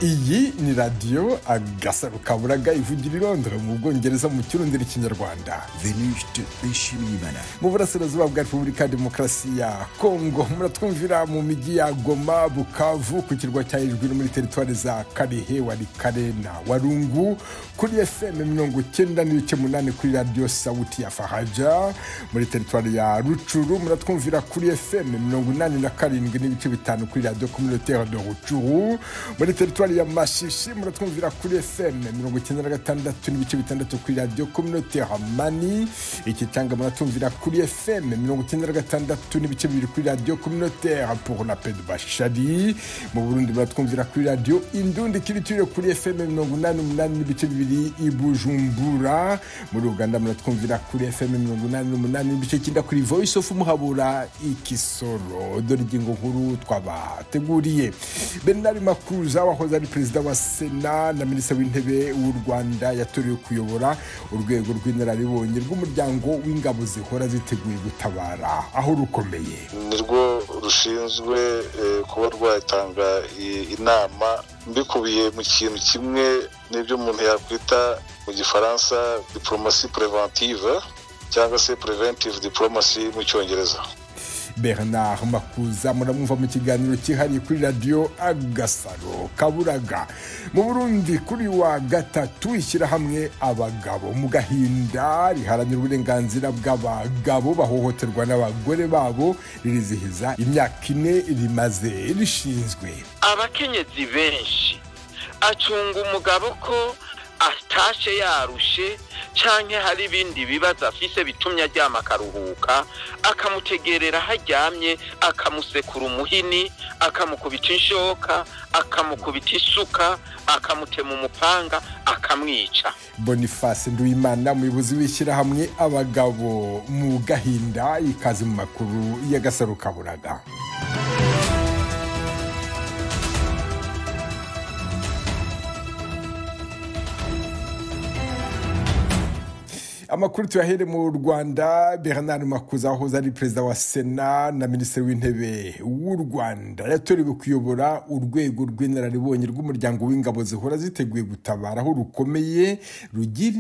Iyi ni radio Agasaro Kaburaga ivugira i Londres mu Bwongereza mu Kirundi n'Ikinyarwanda. Venuste Nshimiyimana Mu burasirazuba bwa Repubulika ya Demokarasi ya Kongo muratwumvira mu migi ya Goma, Bukavu, ku kirwa cya Ijwi muri teritwari za Kalehe, Walikale na Walungu, kuri FM 90.8 kuri radio Sauti ya Faraja, muri teritwari ya Ruchuru muratwumvira kuri FM 87.5 kuri radio communautaire de Ruchuru, muri teritwari ya Mashishi muratwumvira kuri FM 96.6 kuri radio communautaire Mani, Ikitanga muratwumvira kuri FM 96.2 kuri radio communautaire pour la paix de Bashali, mu Burundi muratwumvira kuri radio Indundi Kiritire kuri FM 88.2 i Bujumbura, muri Uganda muratwumvira kuri FM 88.9 kuri Voice of Muhabura i Kisoro. Dore ingingo nkuru twabateguriye. Bernard Makuza wahoze ari perezida wa Sena na minisitiri w'intebe w'u Rwanda yatorewe kuyobora urwego rw'inararibonye rw'umuryango w'ingabo zihora ziteguye gutabara aho rukomeye. Nirwo rushinzwe kuba rwatanga inama mbikubiye mu kintu kimwe n'ibyo umuntu yakwita mu Gifaransa diplomatie préventive cyangwa se preventive diplomacy mu Cyongereza. Bernard Makuza muramwumva mu kiganiro cyihariye kuri radio Agasaro Kaburaga. Mu Burundi kuri wa gatatu ishyirahamwe abagabo mu gahinda riharanira uburenganzira bw'abagabo bahohoterwa n'abagore babo ririzihiza imyaka 4 rimaze rishinzwe. Abakenyezi benshi acunga umugabo ko atashe yarushe canke hari ibindi bibazo afise bitumye aryama akaruhuka, akamutegerera haryamye, akamusekura umuhini, akamukubita inshoka, akamukubita isuka, akamutema umupanga, akamwica. Boniface Nduwimana umuyobozi w'ishyirahamwe abagabo mu gahinda ikaze mu makuru y'Agasaro Kaburaga. Amakuru tuyahere mu Rwanda. Bernard Makuza wahoze ari perezida wa Sena na minisitiri w'intebe w'u Rwanda yatorewe kuyobora urwego rw'inararibonye rw'umuryango w'ingabo zihora ziteguye gutabara aho rukomeye rugira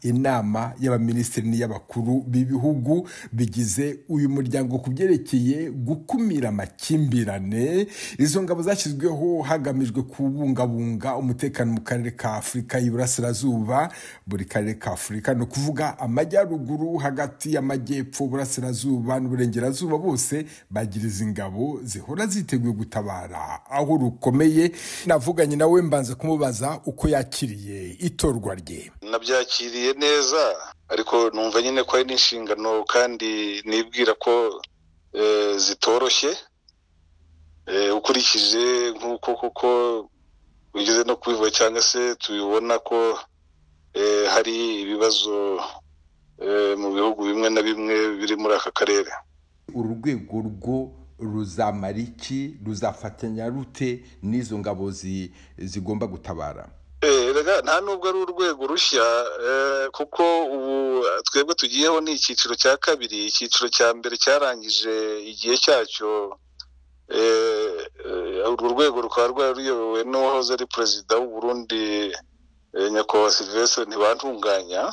inama y'abaminisitiri n'iy'abakuru b'ibihugu bigize uyu muryango kubyerekeye gukumira amakimbirane. Izo ngabo zashyizweho hagamijwe kubungabunga umutekano mu karere ka Afurika y'Iburasirazuba. Buri karere ka Afurika no kuvuga amajyaruguru, hagati y'amajyepfo, burasirazuba n'uburengerazuba bose bagiriza ingabo zihora ziteguye gutabara aho rukomeye. Navuganye nawe mbanze kumubaza uko yakiriye itorwa rye. Nabyakiriye neza, ariko numva nyine ko ari n'inshingano kandi nibwira ko zitoroshye ukurikije nk'uko kuko ugeze no kubivuga cyangwa se tubibona ko hari ibibazo mu bihugu bimwe na bimwe biri muri aka karere. Uru rwego rwo ruzamara iki, ruzafatanya rute n'izo ngabo zigomba gutabara? Nta nubwo ari urwego rushya kuko ubu twebwe tugiyeho ni icyiciro cya kabiri. Icyiciro cya mbere cyarangije igihe cyacyo. Uru rwego rukaba rwari ruyobowe n'uwahoze ari perezida w'u Burundi Nyakubahwa Sylvestre Ntibantunganya.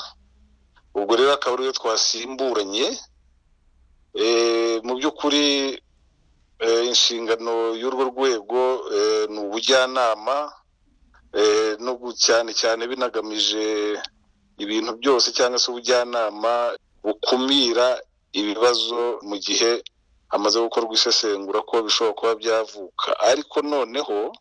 Ubwo rero akaba ariyo twasimburanye. Mu by'ukuri inshingano y'urwo rwego ni ubujyanama no cyane binagamije ibintu byose cyangwa se ubujyanama bukumira ibibazo mu gihe hamaze gukorwa isesengura ko bishobora kuba byavuka. Ariko noneho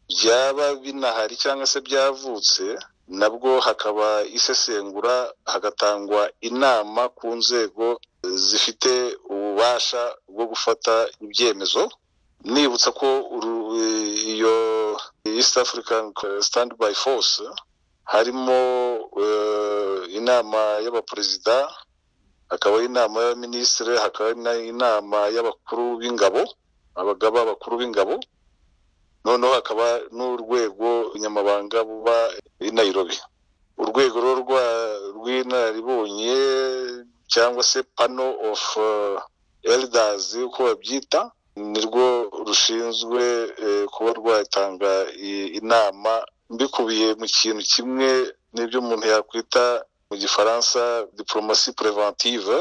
byaba binahari cyangwa se byavutse, nabwo hakaba isesengura, hagatangwa inama ku nzego zifite ububasha bwo gufata ibyemezo. Nibutsa ko iyo East African Standby Force harimo inama y'abaperezida, hakaba inama y'abaminisitiri, hakaba inama y'abakuru b'ingabo, abagaba bakuru b'ingabo, noneho hakaba n'urwego nyamabanga buba i Nairobi. Urwego rw'inararibonye cyangwa se panel of elders uko babyita, nirwo rushinzwe kuba rwatanga inama mbikubiye mu kintu kimwe n'ibyo umuntu yakwita mu gifaransa diplomatie préventive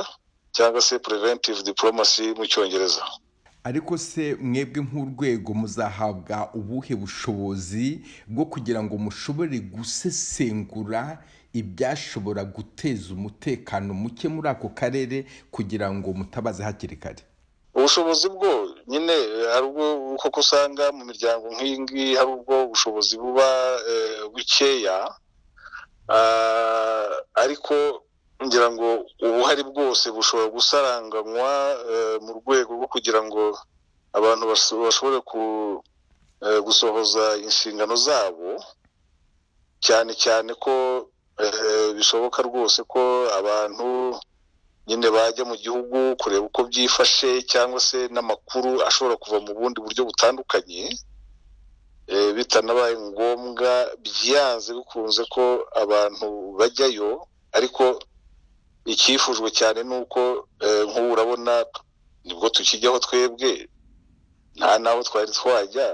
cyangwa se preventive diplomacy mu cyongereza. Ariko se mwebwe nk'urwego muzahabwa ubuhe bushobozi bwo kugira ngo mushobore gusesengura ibyashobora guteza umutekano muke muri ako karere kugira ngo mutabaze hakiri kare? Ubushobozi bwo nyine hari ubwo koko usanga mu miryango nk'iyi ngiyi hari ubwo ubushobozi buba bukeya, ariko ngira ngo ubuhari bwose bushobora gusaranganywa mu rwego rwo kugira ngo abantu bashobore gusohoza inshingano zabo, cyane cyane ko bishoboka rwose ko abantu nyine bajya mu gihugu kureba uko byifashe cyangwa se n'amakuru ashobora kuva mu bundi buryo butandukanye, bitanabaye ngombwa byanze bikunze ko abantu bajyayo. Ariko icyifujwe cyane nuko nk'ubu urabona nibwo tukijyaho twebwe nta naho twari twajya,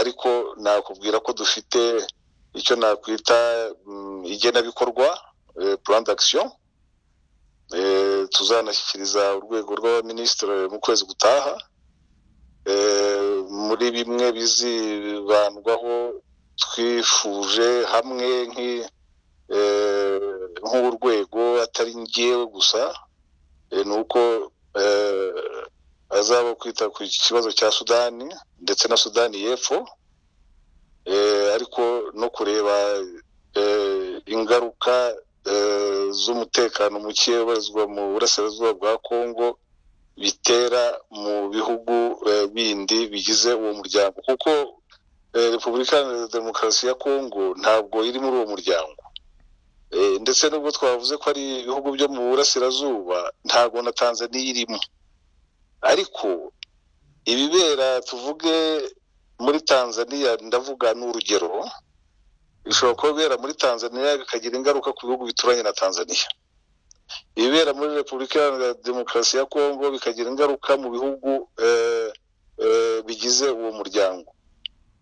ariko nakubwira ko dufite icyo nakwita igenabikorwa plan d'action, tuzanashyikiriza urwego rw'abaminisitiri mu kwezi gutaha, muri bimwe bizibandwaho twifuje hamwe nk'urwego atari ngewe gusa, nuko azaba kwita ku kibazo cya Sudani ndetse na Sudani y'Epfo, ariko no kureba ingaruka z'umutekano muke ubarizwa mu burasirazuba bwa Kongo bitera mu bihugu bindi bigize uwo muryango, kuko Repubulika ya Demokarasi ya Kongo ntabwo iri muri uwo muryango, ndetse nubwo twavuze ko ari ibihugu byo mu burasirazuba ntabwo na Tanzania irimo. Ariko ibibera tuvuge muri Tanzania, ndavuga n'urugero, bishobora kubera muri Tanzania bikagira ingaruka ku bihugu bituranye na Tanzania. Ibibera muri Repubulika ya Demokarasi ya Kongo bikagira ingaruka mu bihugu bigize uwo muryango.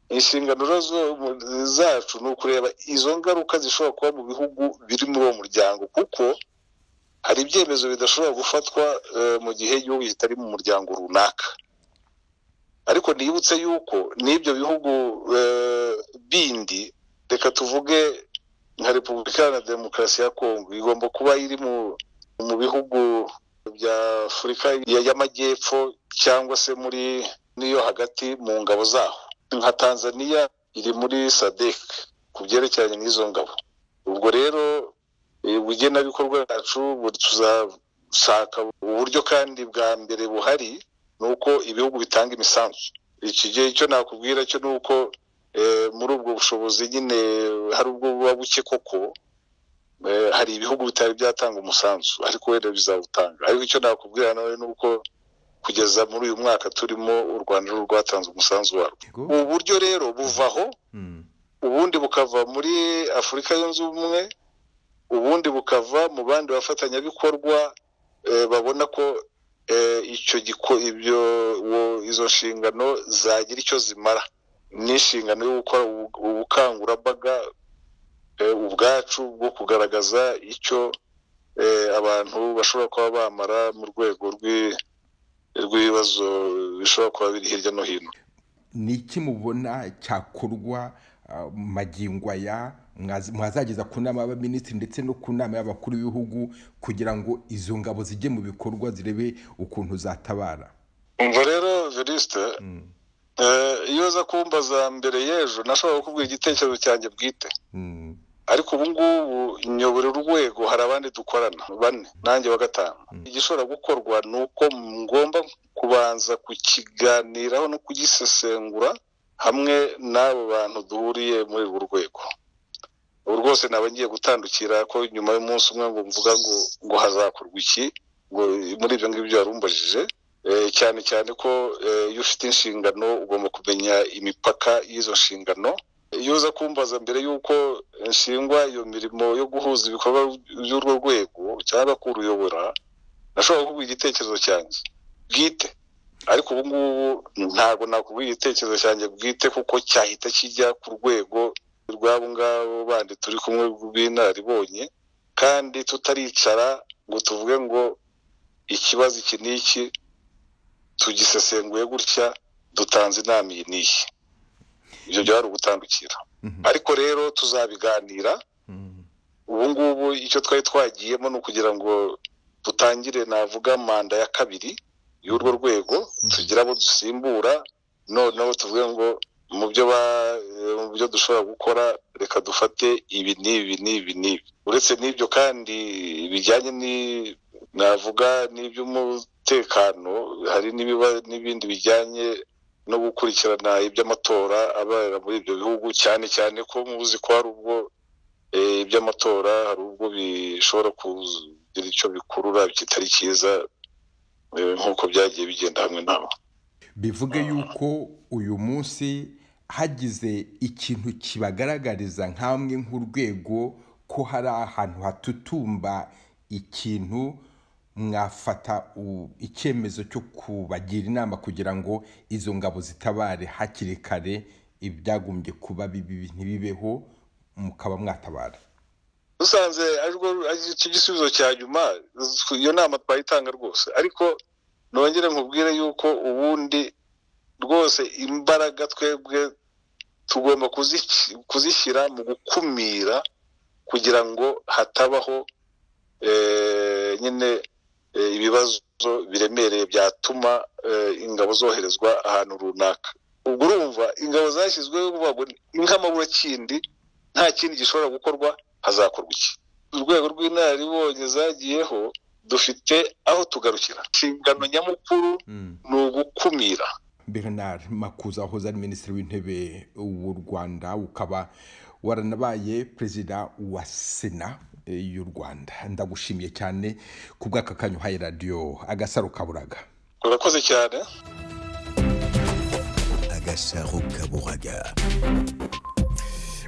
Inshingano zacu ni ukureba izo ngaruka zishobora kuba mu bihugu biri muri uwo muryango, kuko hari ibyemezo bidashobora gufatwa mu gihe igihugu kitari mu muryango runaka. Ariko nibutse yuko n'ibyo bihugu bindi, reka tuvuge nka Repubulika ya Demokarasi ya Kongo, igomba kuba iri mu bihugu bya Afurika y'Amajyepfo cyangwa se muri niyo hagati mu ngabo zaho. Nka Tanzania iri muri SADC ku byerekeranye n'izo ngabo. Ubwo rero ubugenabikorwa bwacu tuzashaka uburyo kandi bwa mbere buhari nuko ibihugu bitanga imisanzu. Iki gihe icyo nakubwira cyo nuko muri ubwo bushobozi nyine hari ubwo buba buke koko, hari ibihugu bitari byatanga umusanzu ariko wenda bizawutanga. Ariko icyo nakubwira nawe nuko kugeza muri uyu mwaka turimo u Rwanda rwatanze umusanzu warwo. Ubu buryo rero buvaho, ubundi bukava muri Afurika yunze ubumwe, ubundi bukava mu bandi bafatanyabikorwa babona ko izo nshingano zagira icyo zimara. N'inshingano yo gukora ubukangurambaga ubwacu bwo kugaragaza icyo abantu bashobora kuba bamara mu rwego rw'ibibazo bishobora kuba biri hirya no hino. Ni iki mubona cyakorwa magingo aya mwazageza ku nama y'abaminisitiri ndetse no ku nama y'abakuru b'ibihugu kugira ngo izo ngabo zijye mu bikorwa zirebe ukuntu zatabara? Umva rero Veriste, iyo za kumbaza mbere y'ejo nashobora kukubwira igitekerezo cyanjye bwite, ariko ubu ngubu nyobora urwego hari abandi dukorana 4 nanjye wa 5. Igishobora gukorwa nuko ngomba kubanza kukiganiraho no kugisesengura hamwe n'abo bantu duhuriye muri urwo rwego. Ubu rwose naba ngiye gutandukira ko nyuma y'umunsi umwe ngo mvuga ngo hazakorwa iki, ngo muri ibyo ngibyo yarumbajije, cyane cyane ko iyo ufite inshingano ugomba kumenya imipaka y'izo nshingano, iyo uza kumbaza mbere y'uko nshingwa iyo mirimo yo guhuza ibikorwa by'urwo rwego cyangwa kuruyobora, nashobora kuvuga igitekerezo cyanjye bwite, ariko ubu ngubu ntabwo nakubwira igitekerezo cyanjye bwite kuko cyahita kijya ku rwego rw'abo ngabo bandi turi kumwe b'inararibonye, kandi tutaricara ngo tuvuge ngo ikibazo iki n'iki tugisesenguye gutya dutanze inama iyi n'iyi. Ibyo byari ugutandukira, ariko rero tuzabiganira. Ubu ngubu icyo twari twagiyemo ni ukugira ngo dutangire navuga manda ya kabiri y'urwo rwego, tugira abo dusimbura, noneho tuvuge ngo mu byo dushobora gukora reka dufate ibi n'ibi. Uretse n'ibyo kandi bijyanye navuga n'iby'umutekano, hari n'ibindi bijyanye no gukurikirana iby'amatora abera muri ibyo bihugu, cyane cyane ko muzi ko hari ubwo iby'amatora hari ubwo bishobora kugira icyo bikurura kitari cyiza, nk'uko byagiye bigenda hamwe naho. Bivuge yuko uyu munsi hagize ikintu kibagaragariza nk'amwe nk'urwego ko hari ahantu hatutumba ikintu, mwafata icyemezo cyo kubagira inama kugira ngo izo ngabo zitabare hakiri kare, ibyagombye kuba bibi ntibibeho, mukaba mwatabara. Dusanze icyo gisubizo cya nyuma, iyo nama twayitanga rwose, ariko nongere nkubwire yuko ubundi rwose imbaraga twebwe tugomba kuzishyira mu gukumira kugira ngo hatabaho nyine ibibazo biremereye byatuma ingabo zoherezwa ahantu runaka. Ubwo urumva ingabo zashyizweho nk'amaburakindi, nta kindi gishobora gukorwa, hazakorwa iki? Urwego rw'inararibonye zagiyeho dufite aho tugarukira. Inshingano nyamukuru ni ugukumira. Bernard Makuza, wahoze ari minisitiri w'intebe w'u Rwanda, ukaba waranabaye perezida wa Sena y'u Rwanda, ndagushimiye cyane ku bw'aka kanyu haye radio Agasaro Kaburaga. Urakoze cyane. Agasaro Kaburaga.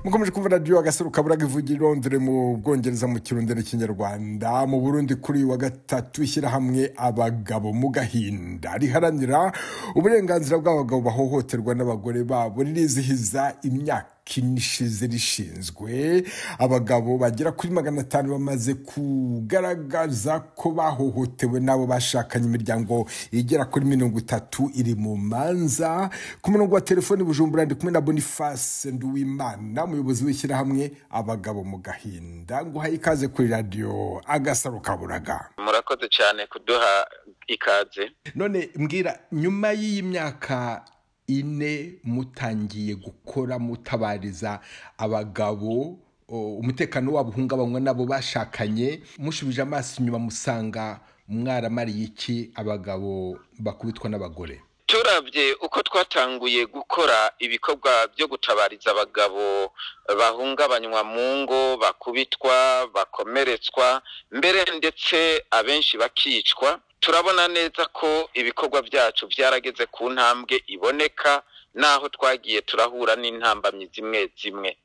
Mukomeje kumva radio Agasaro Kaburaga ivugira Londres mu Bwongereza mu Kirundi n'Ikinyarwanda. Mu Burundi kuri wa gatatu ishyirahamwe abagabo mu gahinda riharanira uburenganzira bw'abagabo bahohoterwa n'abagore babo ririzihiza imyaka kinishize rishinzwe. Abagabo bagera kuri 500 bamaze kugaragaza ko bahohotewe nabo bashakanye, imiryango igera kuri 30 iri mu manza. Ku murongo wa telefoni Bujumbura ndi kumwe na Boniface Nduwimana, umuyobozi w'ishyirahamwe abagabo mu gahinda. Nguhaye ikaze kuri radio Agasaro Kaburaga. Murakoze cyane kuduha ikaze. None mbwira, nyuma y'iyi myaka 4 mutangiye gukora mutabariza abagabo, umutekano wabo uhungabanywa nabo bashakanye, mushubije amaso inyuma musanga mwaramariye iki abagabo bakubitwa n'abagore? Turabye uko twatanguye gukora ibikorwa byo gutabariza abagabo bahungabanywa mu ngo, bakubitwa, bakomeretswa, mbere ndetse abenshi bakicwa, turabona neza ko ibikorwa byacu byarageze ku ntambwe iboneka, naho twagiye turahura n'intambamyi zimwe zimwe.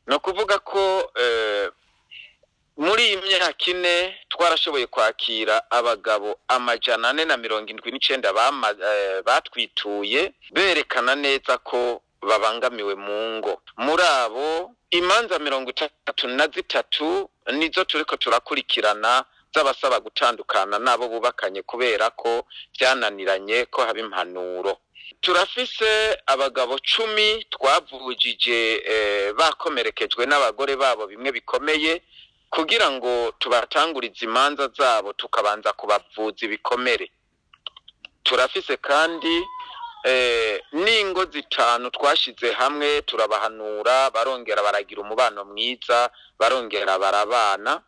No kuvuga ko muri iyi myaka 4 twarashoboye kwakira abagabo 479 batwituye berekana neza ko babangamiwe mu ngo. Muri abo imanza 33 nizo turiko turakurikirana z'abasaba gutandukana nabo bubakanye kubera ko byananiranye ko haba impanuro. Turafise abagabo 10 twavujije bakomerekejwe n'abagore babo bimwe bikomeye, kugira ngo tubatangurize imanza zabo tukabanza kubavuza ibikomere. Turafise kandi n'ingo 5 twashize hamwe turabahanura, barongera baragira umubano mwiza, barongera barabana.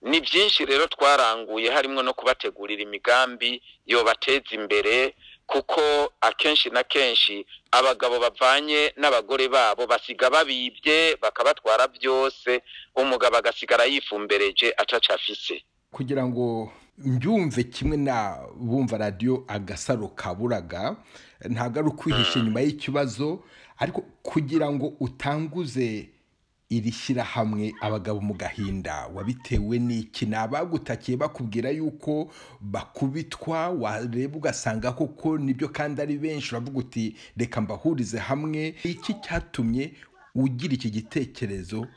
Ni byinshi rero twaranguye, harimo no kubategurira imigambi yo bateza imbere, kuko akenshi na kenshi abagabo bavanye n'abagore babo basiga babibye bakabatwara byose, umugabo agasigara yifumbereje atacafise. Kugira ngo mbyumve kimwe na bumva radio Agasaro Kaburaga, ntago ari ukwihisha nyuma y'ikibazo, ariko kugira ngo utanguze iri shyirahamwe abagabo mu gahinda wabitewe n'iki? Ni abagutakiye bakubwira yuko bakubitwa, wareba ugasanga koko nibyo kandi ari benshi, uravuga uti reka mbahurize hamwe. Iki cyatumye ugira iki gitekerezo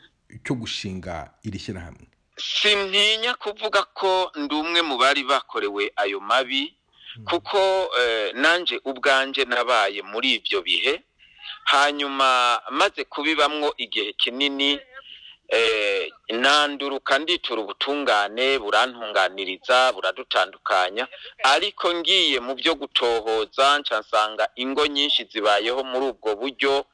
cyo gushinga iri shyirahamwe? Sintinya kuvuga ko ndi umwe mu bari bakorewe ayo mabi, kuko nanje ubwanje nabaye muri ibyo bihe, hanyuma maze kubibamwo igihe kinini, nanduruka nditura ubutungane burantunganiriza buradutandukanya, ariko ngiye mu byo gutohoza nsanga ingo nyinshi zibayeho muri ubwo buryo.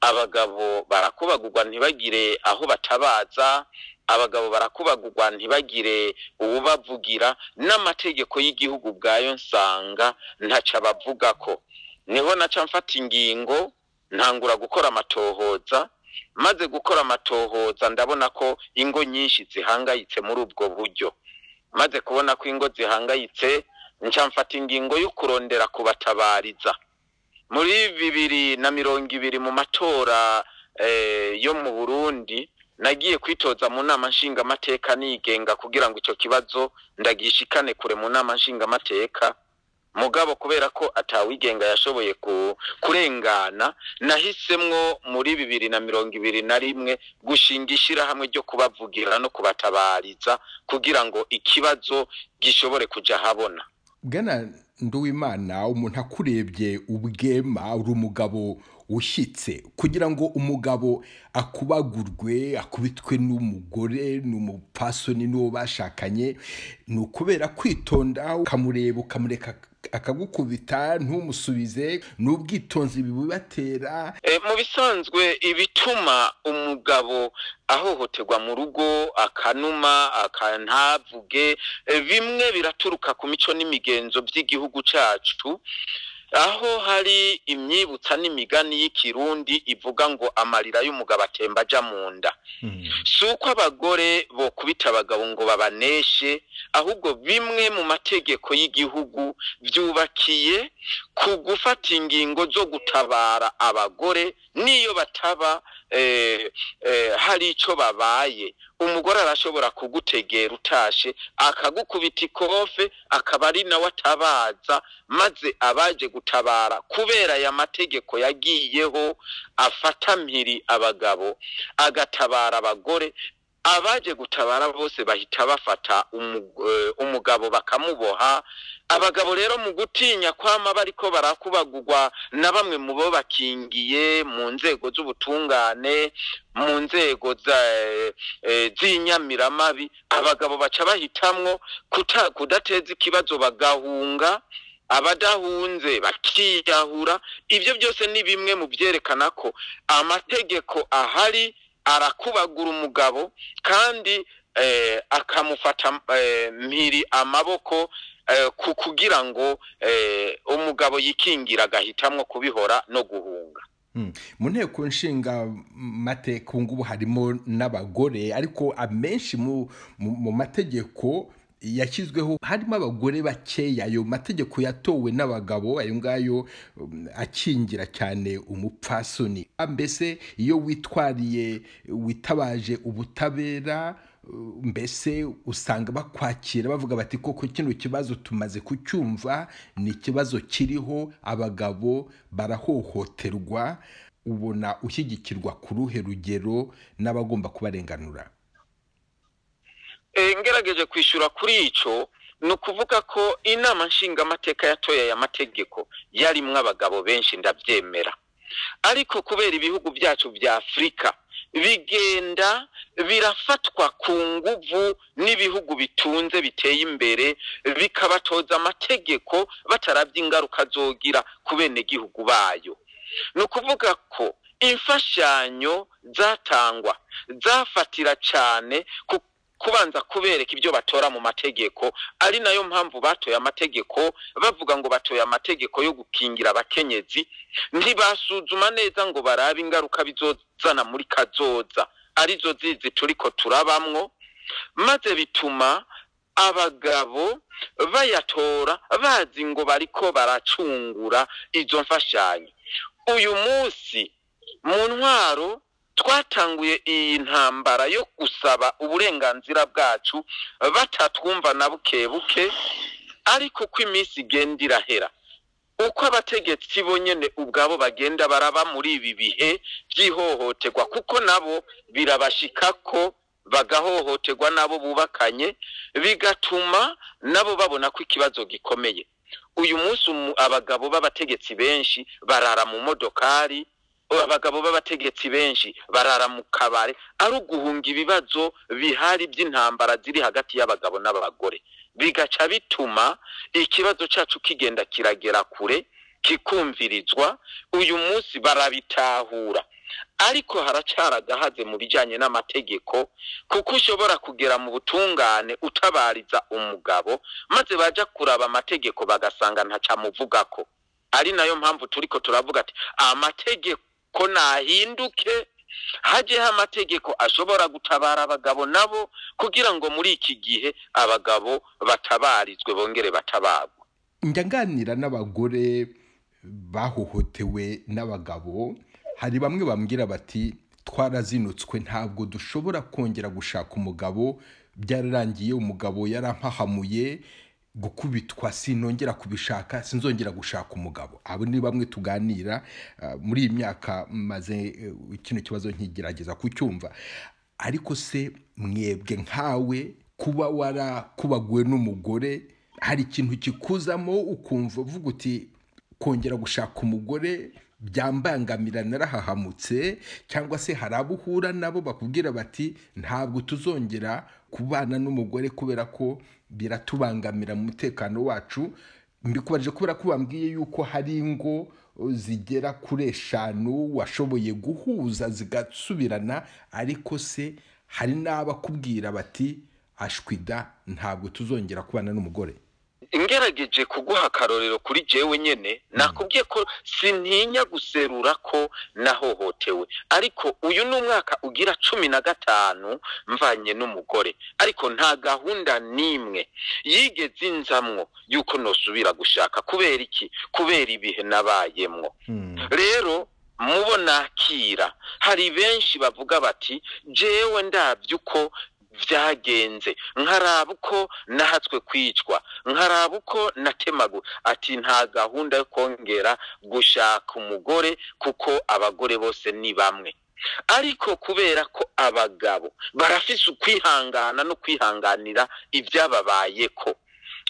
Abagabo barakubagurwa ntibagire aho batabaza, abagabo barakubagurwa ntibagire ububavugira, n'amategeko y'igihugu bwayo nsanga ntaca bavuga ko. Niho naca mfata ingingo ntangura gukora amatohoza, maze gukora amatohoza ndabona ko ingo nyinshi zihangayitse muri ubwo buryo. Maze kubona ko ingo zihangayitse, nca mfata ingingo yo kurondera kubatabariza. Muri 2020 mu matora yo mu Burundi nagiye kwitoza mu nama nshingamateka nigenga kugira ngo icyo kibazo ndagishikane kure mu nama nshingamateka. Mugabo kubera ko atawigenga yashoboye kurengana, nahisemwo muri 2021 gushinga ishirahamwe ryo kubavugira no kubatabariza kugira ngo ikibazo gishobore kuja habona. Bwana Nduwimana, umuntu akurebye ubwema, uri umugabo ushyitse. Kugira ngo umugabo akubagurwe, akubitwe n'umugore, n'umupasoni n'uwo bashakanye, ni ukubera kwitonda, ukamureba ukamureka akagukubita ntumusubize, n'ubwitonzi bibubatera. Mu bisanzwe ibituma umugabo ahohoterwa mu rugo, akanuma, akantavuge, bimwe biraturuka ku mico n'imigenzo by'igihugu cyacu, aho hari imyibutsa n'imigani y'ikirundi ivuga ngo amarira y'umugabo atemba aja mu nda. Suko abagore bo kubita abagabo ngo babaneshe, ahubwo bimwe mu mategeko y'igihugu byubakiye ku gufata ingingo zo gutabara abagore niyo bataba hari ico babaye. Umugore arashobora kugutegera utashe akagukubita ikofe, akaba ari nawe atabaza, maze abaje gutabara kubera ya mategeko yagiyeho afata mpiri abagabo agatabara abagore, abaje gutabara bose bahita bafata umugabo bakamuboha. Abagabo rero mu gutinya kwama bariko barakubagurwa na bamwe mu bo bakingiye mu nzego z'ubutungane, mu nzego z'inyamiramabi, abagabo baca bahitamwo kudateza ikibazo bagahunga, abadahunze bakiyahura. Ibyo byose ni bimwe mu byerekana ko amategeko ahari arakubagura umugabo kandi akamufata mpiri amaboko kugira ngo umugabo yikingira agahitamwo kubihora no guhunga. Mu nteko nshinga mateka ngubu harimo n'abagore, ariko amenshi mu mategeko yashyizweho harimo abagore bakeya. Ayo mategeko yatowe n'abagabo, ayo ngayo akingira cyane umupfasoni. Mbese iyo witabaje ubutabera, mbese usanga bakwakira bavuga bati koko kino kibazo tumaze kucyumva, ni ikibazo kiriho, abagabo barahohoterwa. Ubona ushyigikirwa ku ruhe rugero n'abagomba kubarenganura? Ngerageje kwishura kuri ico, no kuvuga ko inama nshingamateka yatoye aya mategeko yarimwe abagabo benshi, ndabyemera. Ariko kubera ibihugu byacu bya Afrika bigenda birafatwa ku nguvu n'ibihugu bitunze biteye imbere, bikabatoza amategeko bataravye ingaruka zogira ku bene gihugu bayo. No kuvuga ko imfashanyo zatangwa zafatira cyane kubanza kubereka ibyo batora mu mategeko, ari nayo mpamvu batoye amategeko bavuga ngo batoye amategeko yo gukingira abakenyezi. Ntibasuzuma neza ngo barabe ingaruka bizozana muri kazoza, arizo zizi turiko turabamwo, maze bituma abagabo bayatora bazi ngo bariko baracungura izo mfashanyo. Uyu munsi mu ntwaro twatanguye iyi ntambara yo gusaba uburenganzira bwacu batatwumva na buke buke, ariko ko iminsi igenda irahera, uko abategetsi bonyene ubwabo bagenda baraba muri ibi bihe by'ihohoterwa, kuko nabo birabashika ko bagahohoterwa nabo bubakanye, bigatuma nabo babona ko ikibazo gikomeye. Uyu munsi abagabo b'abategetsi benshi barara mu modokari, abagabo b'abategetsi benshi barara mu kabare, ari uguhunga ibibazo bihari by'intambara ziri hagati y'abagabo n'abagore, bigaca bituma ikibazo cyacu kigenda kiragera kure kikumvirizwa. Uyu munsi barabitahura, ariko haracaragahaze mu bijyanye n'amategeko, kuko ushobora kugera mu butungane utabariza umugabo, maze baja kuraba amategeko bagasanga ntacamuvugako. Ari nayo mpamvu turiko turavuga ati amategeko nahinduke, hajeho amategeko ashobora gutabara abagabo nabo, kugira ngo muri iki gihe abagabo batabarizwe bongere batabarwa. Njya nganira n'abagore bahohotewe n'abagabo, hari bamwe bambwira bati twarazinutswe, ntabwo dushobora kongera gushaka umugabo, byararangiye, umugabo yarampahamuye, gukubitwa sinongera kubishaka, sinzongera gushaka umugabo. Abo ni bamwe tuganira muri iyi myaka maze kino kibazo nkigerageza kucyumva. Ariko se mwebwe nkawe, kuba warakubaguwe n'umugore, hari ikintu kikuzamo ukumva uvuga uti kongera gushaka umugore byambangamira, narahahamutse? Cyangwa se hari abo uhura nabo bakubwira bati ntabwo tuzongera kubana n'umugore kubera ko biratubangamira mu mutekano wacu? Mbikubaje kubera ko bambwiye yuko hari ingo zigera kuri 5 washoboye guhuza zigasubirana, ariko se hari n'abakubwira bati ashwida ntabwo tuzongera kubana n'umugore. Ingerageje kuguha akarorero kuri jewe nyene, nakubwiye ko sintinya guserura ko nahohotewe, ariko uyu n'umwaka ugira 15 mvanye n'umugore, ariko nta gahunda nimwe yigeze inzamwo yuko nosubira gushaka. Kubera iki? Kubera ibihe nabayemwo. Rero mubona kira, hari benshi bavuga bati jewe ndavye uko vyagenze, nkaraba uko nahatswe kwicwa, nkaraba uko natemagu, ati nta gahunda yo kongera gushaka umugore, kuko abagore bose ni bamwe. Ariko kubera ko abagabo barafise ukwihangana no kwihanganira ibyababayeko,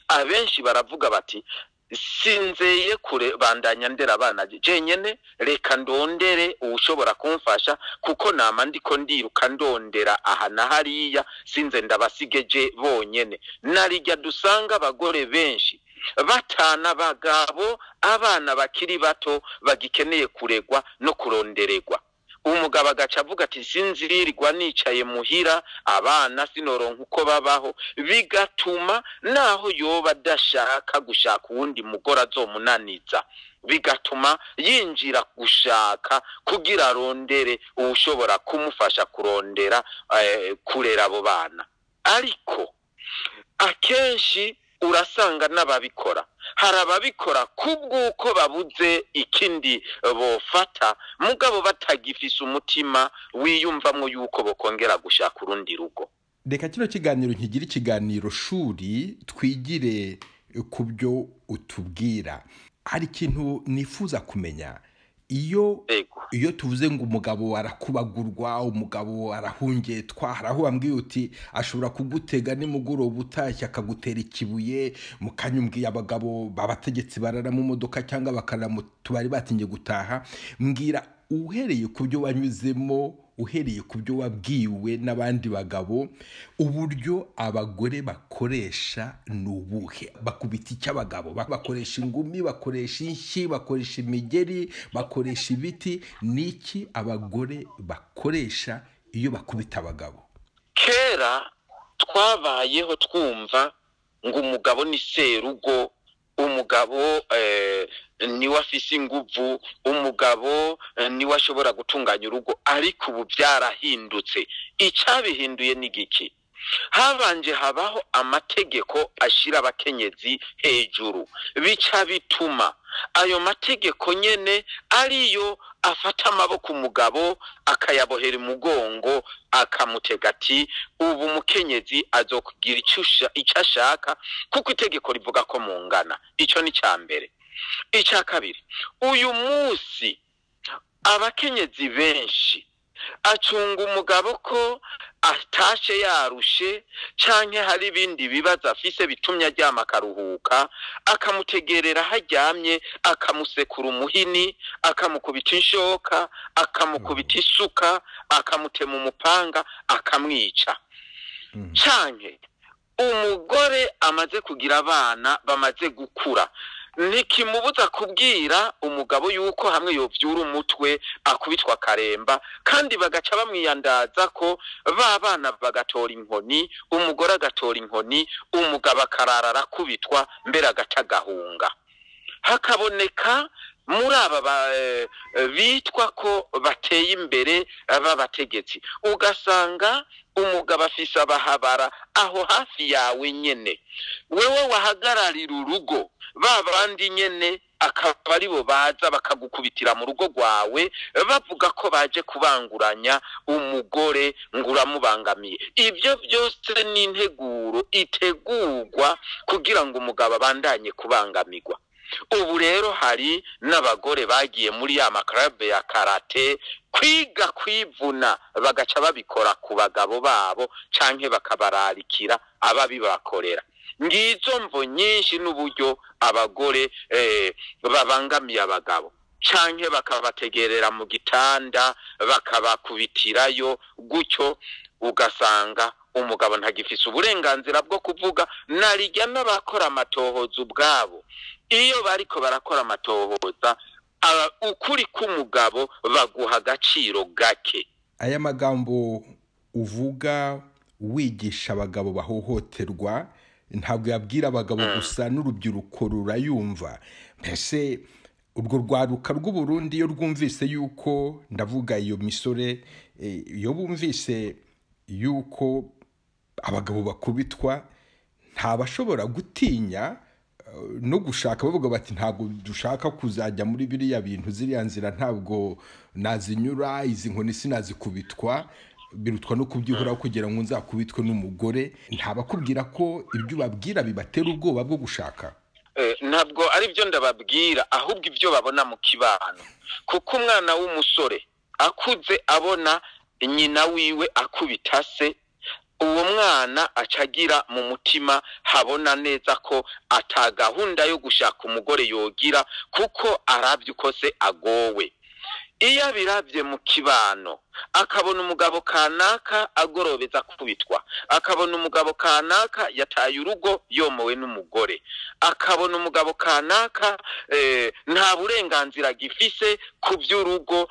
abenshi baravuga bati sinzeye kure bandanya ndera abana jenyene, reka ndondere ushobora kumfasha, kuko nama ndiko ndiruka ndondera aha na hariya, sinze ndabasigeje bonyene. Narijya dusanga abagore benshi batana abagabo, abana bakiri bato bagikeneye kuregwa no kurondererwa. Umugabo agaca avuga ati sinzirirwa nicaye muhira, abana sinoronka uko babaho, bigatuma naho yoba adashaka gushaka uwundi mugore azomunaniza, bigatuma yinjira gushaka kugira arondere ushobora kumufasha kurondera kurera abo bana. Ariko akenshi urasanga n'ababikora, hari ababikora kubw'uko babuze ikindi bofata, mugabo batagifise umutima wiyumvamwo yuko bokongera gushaka urundi rugo. Reka kino kiganiro nkigira ikiganiro shuri, twigire kubyo utubwira. Hari ikintu nifuza kumenya, iyo tuvuze ngo umugabo arakubagurwa, umugabo arahungetwa, haraho wambwiye uti ashobora kugutega nimugoroba utashye akagutera ikibuye, mukanyumbwiye abagabo babategetsi barara mu modoka cyangwa bakarara mu tubari batinye gutaha. Mbwira, uhereye ku byo wanyuzemo, uhereye ku byo wabwiwe n'abandi bagabo, uburyo abagore bakoresha nubuhe? Bakubita iki abagabo? Bakoresha ingumi, bakoresha inshyi, bakoresha imigeri, bakoresha ibiti? Niki abagore bakoresha iyo bakubita abagabo? Kera twabayeho twumva ngo umugabo ni serugo, umugabo niwe afise inguvu, umugabo niwe ashobora gutunganya urugo. Ariko ubu byarahindutse. Icabihinduye ni giki? Habanje habaho amategeko ashira abakenyezi hejuru, bica bituma ayo mategeko nyene ariyo afata amaboko umugabo akayabohera umugongo akamutega ati ubu mukenyezi azokugira icyo ashaka kuko itegeko rivuga ko mungana. Icyo ni cyambere. Icya kabiri, uyu munsi abakenyezi benshi acunga umugabo ko atashe yarushe canke hari ibindi bibazo afise bitumye aryama akaruhuka, akamutegerera haryamye, akamusekura umuhini, akamukubita inshoka, akamukubita isuka, akamutema umupanga, akamwica. Canke umugore amaze kugira abana bamaze gukura, ntikimubuza kubwira umugabo yuko hamwe yovyura umutwe akubitwa karemba, kandi bagaca bamwiyandaza ko babana bagatora inkoni, umugore agatora inkoni, umugabo akarara arakubitwa mbere agatagahunga. Hakaboneka muri aba bitwa ko bateye imbere b'abategetsi, ugasanga umugabo afise abahabara aho hafi yawe nyene, wewe wahagararira urugo, babandi nyene akaba aribo baza bakagukubitira mu rugo rwawe bavuga ko baje kubanguranya umugore nguramubangamiye. Ibyo byose ni integuro itegurwa kugira ngo umugabo abandanye kubangamirwa. Ubu rero hari n'abagore bagiye muri ya maklabe ya karate kwiga kwivuna, bagaca babikora ku bagabo babo canke bakabararikira ababibakorera. Ngizo mvo nyinshi n'uburyo abagore babangamiye abagabo, canke bakabategerera mu gitanda bakabakubitirayo, gutyo ugasanga umugabo ntagifise uburenganzira bwo kuvuga. Narijya n'abakora amatohoza ubwabo, iyo bariko barakora amatohoza ukuri k'umugabo baguha agaciro gake. Aya magambo uvuga wigisha abagabo bahohoterwa ntabwo yabwira abagabo gusa, n'urubyiruko rurayumva. Mbese urwo rwaruka rw'Uburundi iyo rwumvise yuko, ndavuga iyo misore, iyo bumvise yuko abagabo bakubitwa, ntabashobora gutinya no gushaka, bavuga bati ntabwo dushaka kuzajya muri biriya bintu, ziriya nzira ntabwo nazinyura, izi nkoni sinazikubitwa, birutwa no kubyihura kugira ngo nzakubitwe n'umugore. Ntabakubwira ko ibyo babwira bibatera ubwoba bwo gushaka? Ntabwo ari byo ndababwira, ahubwo ibyo babona mu kibano, kuko umwana w'umusore akuze abona nyina wiwe akubita se, uwo mwana acagira mu mutima habona neza ko atagahunda yo gushaka umugore yogira, kuko arabye uko se agowe. Iyo abiravye mu kibano akabona umugabo kanaka agorobeza kubitwa, akabona umugabo kanaka yataye urugo yomowe n'umugore, akabona umugabo kanaka nta burenganzira gifise ku by'urugo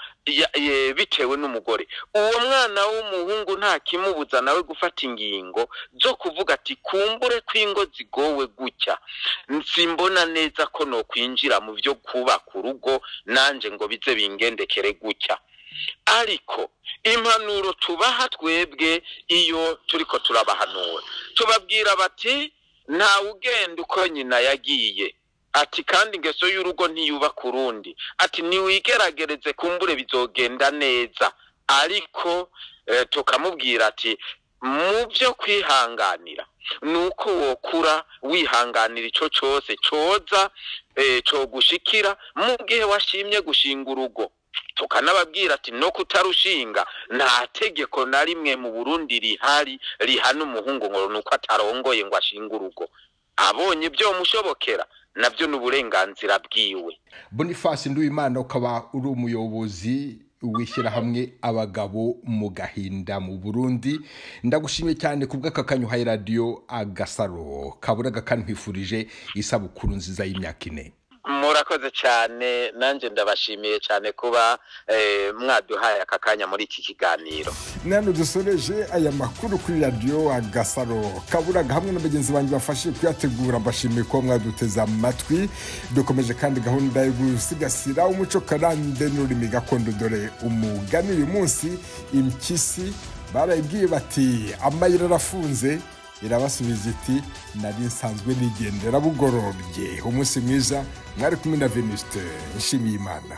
bitewe n'umugore, uwo mwana w'umuhungu nta kimubuza nawe gufata ingingo zo kuvuga ati kumbure kw'ingo zigowe gutya, nsimbona neza ko no kwinjira mu byo kubaka urugo nanje ngo bize bingendekere gutya. Ariko impanuro tubaha twebwe iyo turiko turabahanura, tubabwira bati nta ugenda uko nyina yagiye, ati kandi ingeso y'urugo ntiyubaka urundi, ati niwigeragereze kumbure bizogenda neza. Ariko tukamubwira ati mu byo kwihanganira nuko wokura wihanganira ico cyose coza cyo gushikira mu gihe washimye gushinga urugo. Tukanababwira ati no kutarushinga nta tegeko na rimwe mu Burundi rihari rihana umuhungu ngo nuko atarongoye ngo ashinga urugo, abonye byo mushobokera nabyo n'uburenganzira bwiwe. Boniface Nduwimana, ukaba uri umuyobozi wishyira hamwe abagabo mu gahinda mu Burundi, ndagushimye cyane kubw'aka kanyuhaye radio Agasaro Kaburaga, kandi nkwifurije isabukuru nziza y'imyaka 4. Murakoze cyane, nanje ndabashimiye cyane kuba mwaduhaye aka kanya muri iki kiganiro. Nano dusoreje aya makuru kuri radio Agasaro Kaburaga hamwe n'abagenzi banjye bafashe kuyategura. Mbashimiye ko mwaduteza amatwi. Dukomeje kandi gahunda yo gusigasira umuco karande n'ururimi gakondo. Dore umugani uyu munsi, impyisi barayibwiye bati amayira arafunze irabasubiza iti nari nsanzwe nigendera bugorobye. Umunsi mwiza, mwari kumwe na Venuste Nshimiyimana.